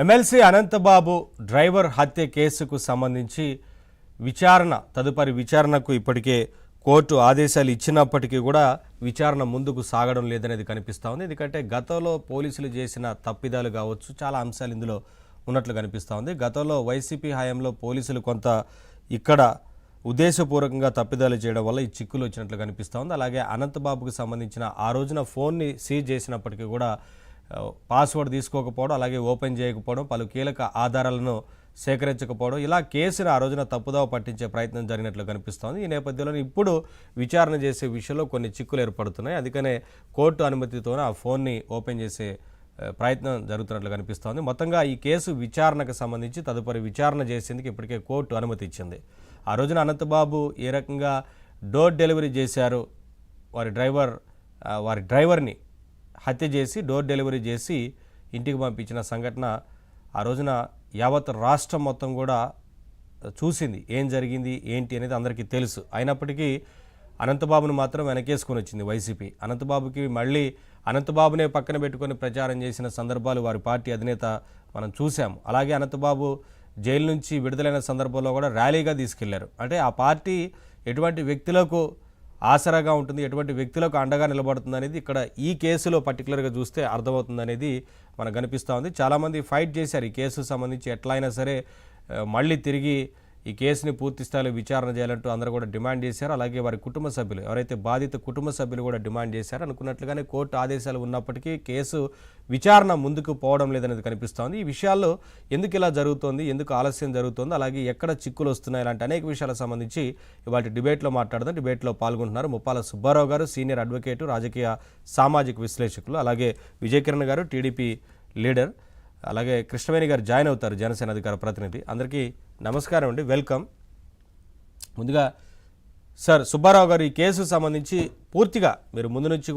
MLC Anantha Babu driver హత్య కేసుకు సంబంధించి తదుపరి విచారణకు ఇప్పటికే కోర్టు ఆదేశాలు ఇచ్చినప్పటికీ కూడా విచారణ ముందుకు సాగడం లేదనేది కనిపిస్తూ ఉంది. ఎందుకంటే గతంలో పోలీసులు చేసిన తప్పిదాలు కావచ్చు, చాలా అంశాలు ఇందులో ఉన్నట్లు కనిపిస్తూ ఉంది. గతంలో వైసీపీ హయాంలో పోలీసులు కొంత ఇక్కడ ఉద్దేశపూర్వకంగా తప్పిదాలు చేయడం వల్ల ఈ చిక్కులు వచ్చినట్లు కనిపిస్తూ ఉంది. అలాగే అనంతబాబుకు సంబంధించిన ఆ రోజున ఫోన్ని సీజ్ చేసినప్పటికీ కూడా పాస్వర్డ్ తీసుకోకపోవడం, అలాగే ఓపెన్ చేయకపోవడం, పలు కీలక ఆధారాలను సేకరించకపోవడం, ఇలా కేసును ఆ రోజున తప్పుదోవ పట్టించే ప్రయత్నం జరిగినట్లు కనిపిస్తోంది. ఈ నేపథ్యంలో ఇప్పుడు విచారణ చేసే విషయంలో కొన్ని చిక్కులు ఏర్పడుతున్నాయి. అందుకనే కోర్టు అనుమతితోనే ఆ ఫోన్ని ఓపెన్ చేసే ప్రయత్నం జరుగుతున్నట్లు కనిపిస్తోంది. మొత్తంగా ఈ కేసు విచారణకు సంబంధించి తదుపరి విచారణ చేసేందుకు ఇప్పటికే కోర్టు అనుమతి ఇచ్చింది. ఆ రోజున అనంతబాబు ఏ రకంగా డోర్ డెలివరీ చేశారు, వారి డ్రైవర్ని హత్య చేసి డోర్ డెలివరీ చేసి ఇంటికి పంపించిన సంఘటన ఆ రోజున యావత్ రాష్ట్రం మొత్తం కూడా చూసింది. ఏం జరిగింది ఏంటి అనేది అందరికీ తెలుసు. అయినప్పటికీ అనంతబాబును మాత్రం వెనకేసుకొని వచ్చింది వైసీపీ. అనంతబాబునే పక్కన పెట్టుకొని ప్రచారం చేసిన సందర్భాలు వారి పార్టీ అధినేత మనం చూసాము. అలాగే అనంతబాబు జైలు నుంచి విడుదలైన సందర్భంలో కూడా ర్యాలీగా తీసుకెళ్లారు. అంటే ఆ పార్టీ ఎటువంటి వ్యక్తులకు ఆసరాగా ఉంటుంది, ఎటువంటి వ్యక్తులకు అండగా నిలబడుతుంది అనేది ఇక్కడ ఈ కేసులో పర్టికులర్గా చూస్తే అర్థమవుతుంది మనకు కనిపిస్తూ ఉంది. చాలామంది ఫైట్ చేశారు ఈ కేసుకు సంబంధించి. ఎట్లా అయినా సరే మళ్ళీ తిరిగి ఈ కేసుని పూర్తి స్థాయిలో విచారణ చేయాలంటూ అందరూ కూడా డిమాండ్ చేశారు. అలాగే వారి కుటుంబ సభ్యులు, ఎవరైతే బాధిత కుటుంబ సభ్యులు కూడా డిమాండ్ చేశారు. అనుకున్నట్లుగానే కోర్టు ఆదేశాలు ఉన్నప్పటికీ కేసు విచారణ ముందుకు పోవడం లేదనేది కనిపిస్తోంది. ఈ విషయాల్లో ఎందుకు ఇలా జరుగుతోంది, ఎందుకు ఆలస్యం జరుగుతోంది, అలాగే ఎక్కడ చిక్కులు వస్తున్నాయి, ఇలాంటి అనేక విషయాలకు సంబంధించి ఇవాళ డిబేట్లో మాట్లాడదాం. డిబేట్లో పాల్గొంటున్నారు ముప్పాల సుబ్బారావు గారు, సీనియర్ అడ్వకేటు, రాజకీయ సామాజిక విశ్లేషకులు, అలాగే విజయకిరణ్ గారు, టీడీపీ లీడర్, అలాగే కృష్ణవేణి గారు జాయిన్ అవుతారు, జనసేన అధికార ప్రతినిధి. అందరికీ నమస్కారం అండి, వెల్కమ్. ముందుగా సార్ సుబ్బారావు గారు, ఈ కేసుకు సంబంధించి పూర్తిగా మీరు ముందు నుంచి కూడా